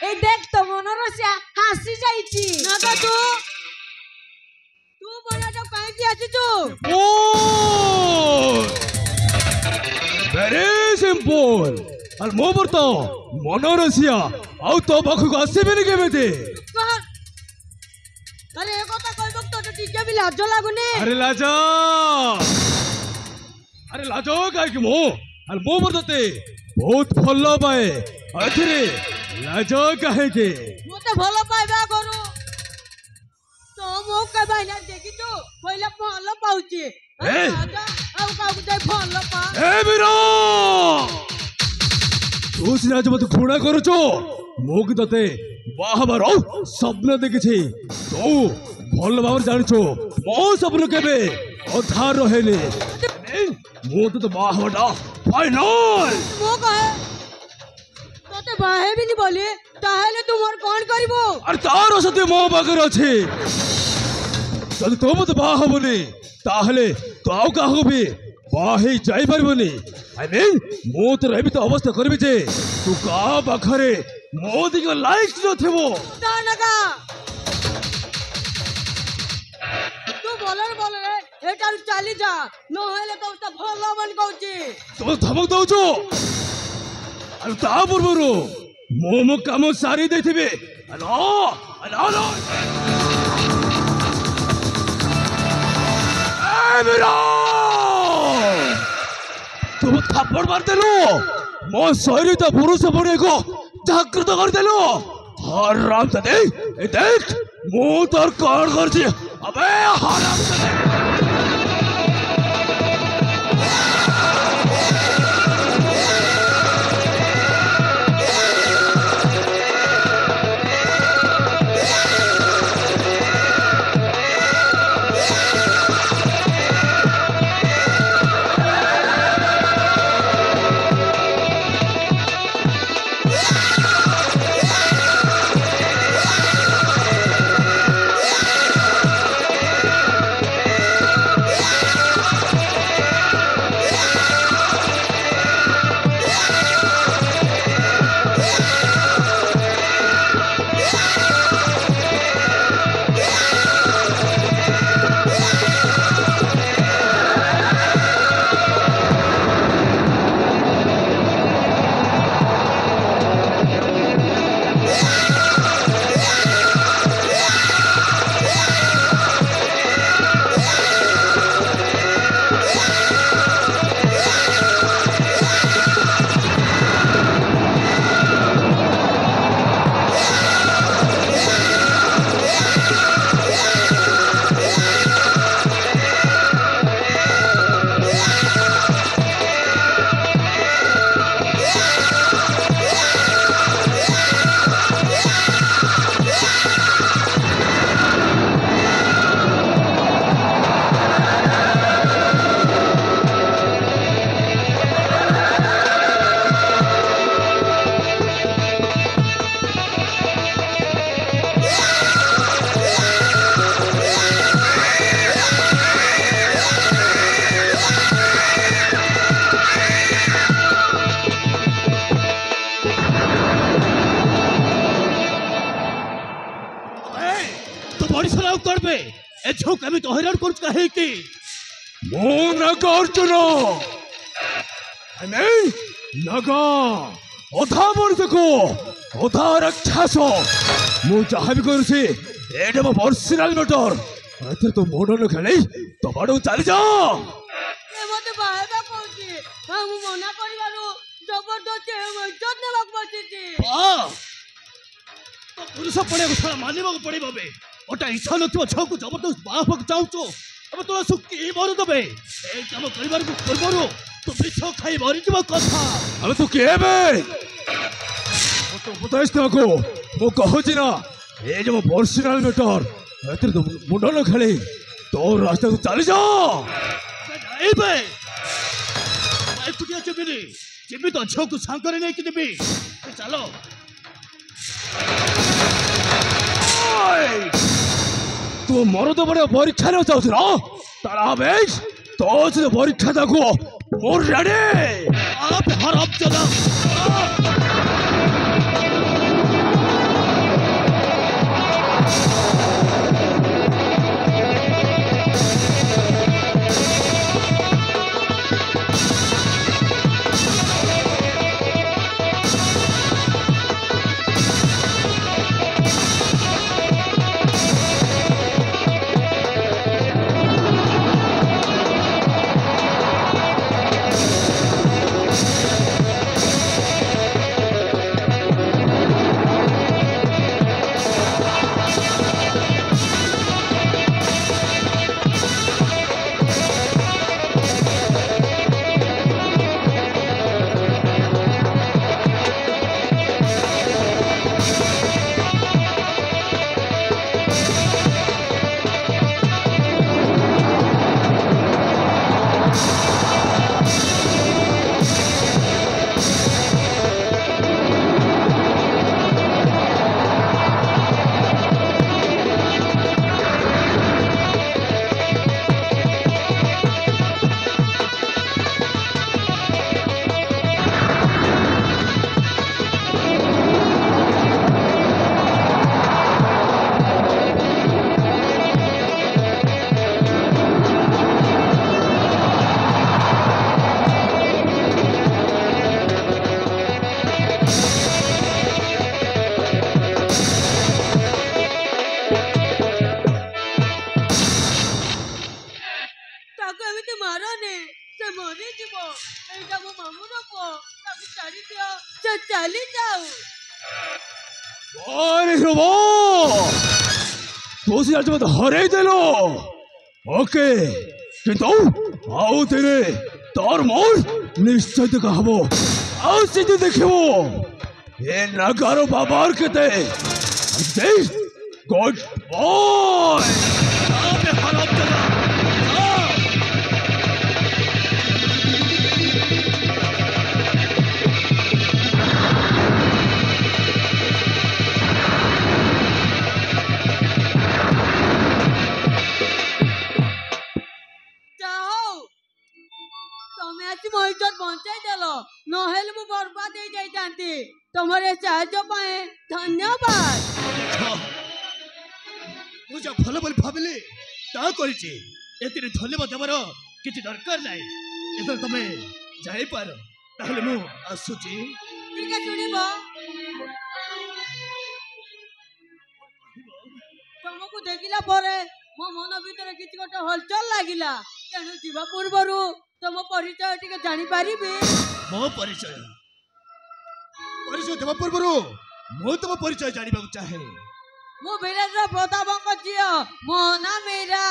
এই দেখ তো মনোরসিয়া হাসি যাইছি নাগা তু বলাটা কাইকি আছিস ও ভেরি সিম্পল আর মো বর্ত মনোরসিয়া আউ তো পাখକୁ ଆସିବେନି କେମିତି আরে এ কথা কইব তো টিকে বি লাজ লাগুনি আরে লাজ কাইকি মো আর মো বর্ততে বহুত ভাল পাଏ এথিরে লাজ কাহেকি মতে ভাল পাইবা করু তো মো কবাই না দেখি তো কইলা ভাল পাউছি আউ কাউ দে ভাল পা এ বীরা তু সিনা যে মতে ঘৃণা করুছ মো কি ততে বাহাবার স্বপ্ন দেখেছি তো ভাল ভাবে জানিছ মো স্বপ্ন কেবে অধা রহেনি মো তো বাহাবাটা ফাইনাল মো কহে তোতে বাহে বিনি বলি তাহলে তোমার কোন করিব আর তার সাথে মো পাখে আছে যদি তো মতে বাহা হবনি তাহলে তো আউ কাহু বি বাহে যাই পারবনি আই মিন মো তো এমিতি অবস্থা করবি যে তু কা পাখরে মো দিকে লাইক নথিব না নাগা তু বলরে এটার চালি যা নহলে তো ভাল মন কউছি তুমি ধমক দউছ আর তা পূର୍ବରୁ ମୁଁ ମୋ କାମ ସାରି ଦେଇଥିବି তুমি থাপ্পড় মারদেলু ମୋ ଶୈଳିତ ପୁରୁଷ ପଡ଼ିଆକୁ ଜାଗୃତ କରିଦେଲୁ ହରାମଜାଦେ ଏ ଦେଖ ମୁଁ ତୋର କଣ କରିଛି ଆବେ ହରାମଜାଦେ করবে এ ঝোক আমি তো হইরাণ করছ কাহে কি মন অর্জুন আমি নগা অধা মর্দকো অধা রাক্ষস মু যাহা বি করছি এটা মো পর্সনাল ম্যাটার এতে তো মন খেলে তো বড় চালি যা এ মতে বাহেবা কইছি আমি মনা করিবারু জবরদস্তি ইজ্জত নেবাক বসিছি তো পুরুষ পড়ে গোছলা মানিবাক পড়িব বে ওটা ইচ্ছা নথিব ঝোকু জবরদস্ত বাহাবাক চাହୁଛୁ ଏବେ ତୋର ସୁଖି ମରି ଦେବେ ଏଇ କାମ କରିବାର ପୂର୍ବରୁ ତୁ ବିଷ ଖାଇ ମରିଯିବ କଥା ଆମେ ତୁ କିଏ ବେ ତୁ ଉପଦେଶ ଦେବାକୁ ମୁଁ କହୁଛି ନା ଏ ଯୋଉ ପର୍ସନାଲ ମ୍ୟାଟର ଏଥିରେ ତୁ ମୁଣ୍ଡ ନ ଖେଳି ତୋର ରାସ୍ତାକୁ ଚାଲିଯା ଏବେ ଏକୁଟିଆ ଯିବିନି ଯିବି ତ ଝିଅକୁ ସାଙ୍ଗରେ ନେଇକି ଯିବି ଚାଲ तू मरद बड़े परीक्षा न चाहू ना तारा बेश तो परीक्षा देखो मोर रेडी आप हर अब चला अरे ध्रुव तू से आज मत हरे देलो ओके किंतु आओ तेरे तार मोर निश्चय देखा हबो आओ सीधे देखिबो ए नगारो बाबार केते देख गुड बॉय अबे हराम दादा नहेल मु बर्बाद हो जाती तुमरे साहाय्य पाए धन्यवाद मुझे भल भल भाविले ता करिछि एतिरे धन्यवाद देबार किछि दरकार नै एतर तमे जाई पारो ताहले मु आसुछि ठीक है सुनिबो तुमको देखिला परे मो मन भीतर किछि गोटे हलचल लागिला तेणु जीवा पूर्वरु तुम परिचय टिके जानि पारिबे मो परिचय देवा पूर्वरु मो तुम परिचय जानिबाक चाहे मो वीरेंद्र प्रतापक झियो मो ना मेरा